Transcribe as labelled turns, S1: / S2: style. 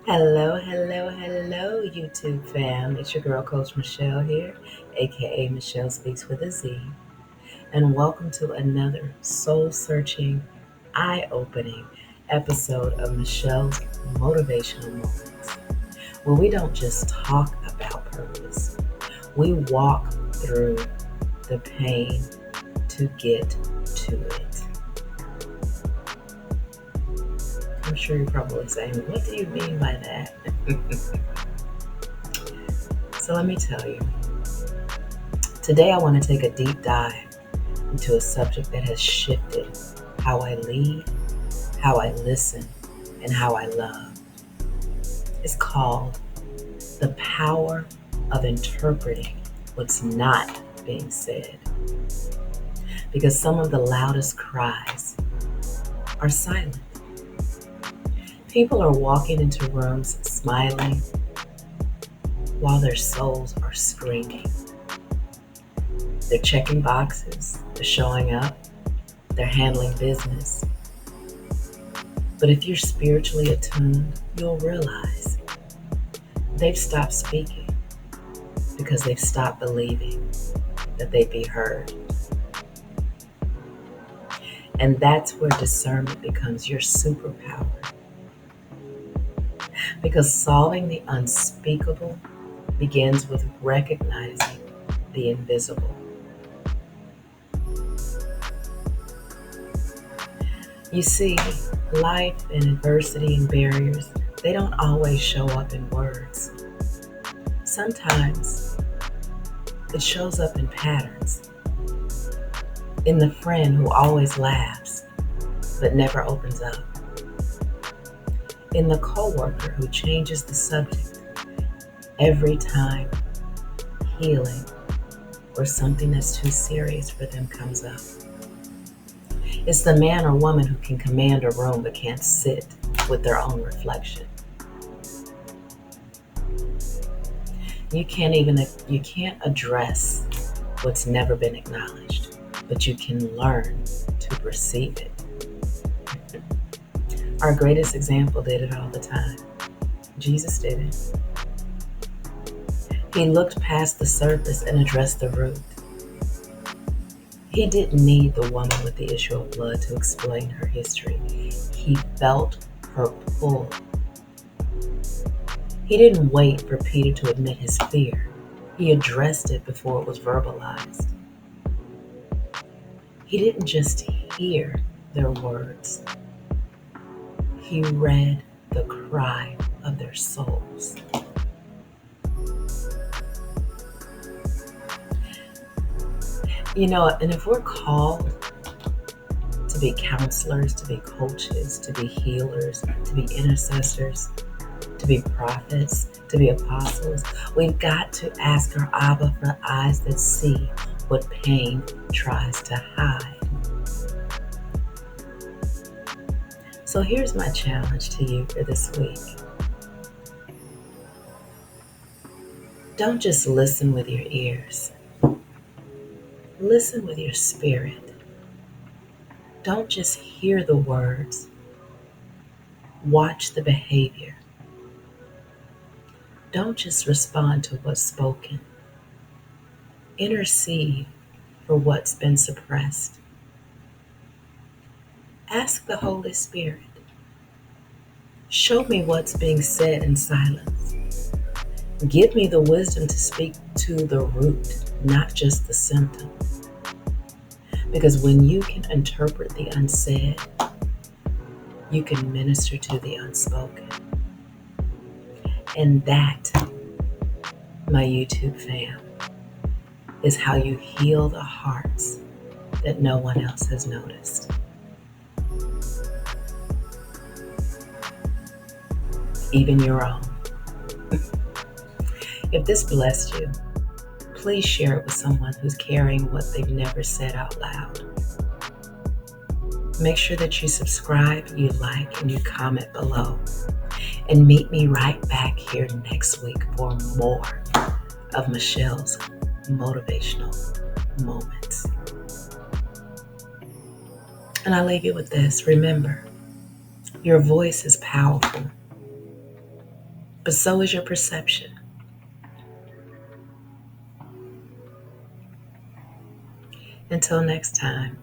S1: Hello, hello, hello, YouTube fam. It's your girl, Coach Michelle here, aka Michelle Speaks with a Z. And welcome to another soul searching, eye opening episode of Michelle's Motivational Moments, where we don't just talk about purpose, we walk through the pain to get to it. I'm sure you're probably saying, what do you mean by that? So let me tell you. Today I want to take a deep dive into a subject that has shifted how I lead, how I listen, and how I love. It's called the power of interpreting what's not being said. Because some of the loudest cries are silent. People are walking into rooms smiling while their souls are screaming. They're checking boxes, they're showing up, they're handling business. But if you're spiritually attuned, you'll realize they've stopped speaking because they've stopped believing that they'd be heard. And that's where discernment becomes your superpower. Because solving the unspeakable begins with recognizing the invisible. You see, life and adversity and barriers, they don't always show up in words. Sometimes it shows up in patterns. In the friend who always laughs but never opens up. In the coworker who changes the subject every time healing or something that's too serious for them comes up. It's the man or woman who can command a room but can't sit with their own reflection. You can't address what's never been acknowledged, but you can learn to perceive it. Our greatest example did it all the time. Jesus did it. He looked past the surface and addressed the root. He didn't need the woman with the issue of blood to explain her history. He felt her pull. He didn't wait for Peter to admit his fear. He addressed it before it was verbalized. He didn't just hear their words. He read the cry of their souls. And if we're called to be counselors, to be coaches, to be healers, to be intercessors, to be prophets, to be apostles, we've got to ask our Abba for eyes that see what pain tries to hide. So here's my challenge to you for this week. Don't just listen with your ears. Listen with your spirit. Don't just hear the words. Watch the behavior. Don't just respond to what's spoken. Intercede for what's been suppressed. Ask the Holy Spirit, show me what's being said in silence. Give me the wisdom to speak to the root, not just the symptom. Because when you can interpret the unsaid, you can minister to the unspoken. And that, my YouTube fam, is how you heal the hearts that no one else has noticed. Even your own. If this blessed you, please share it with someone who's carrying what they've never said out loud. Make sure that you subscribe, you like, and you comment below. And meet me right back here next week for more of Michelle's motivational moments. And I leave you with this. Remember, your voice is powerful. but so is your perception. Until next time.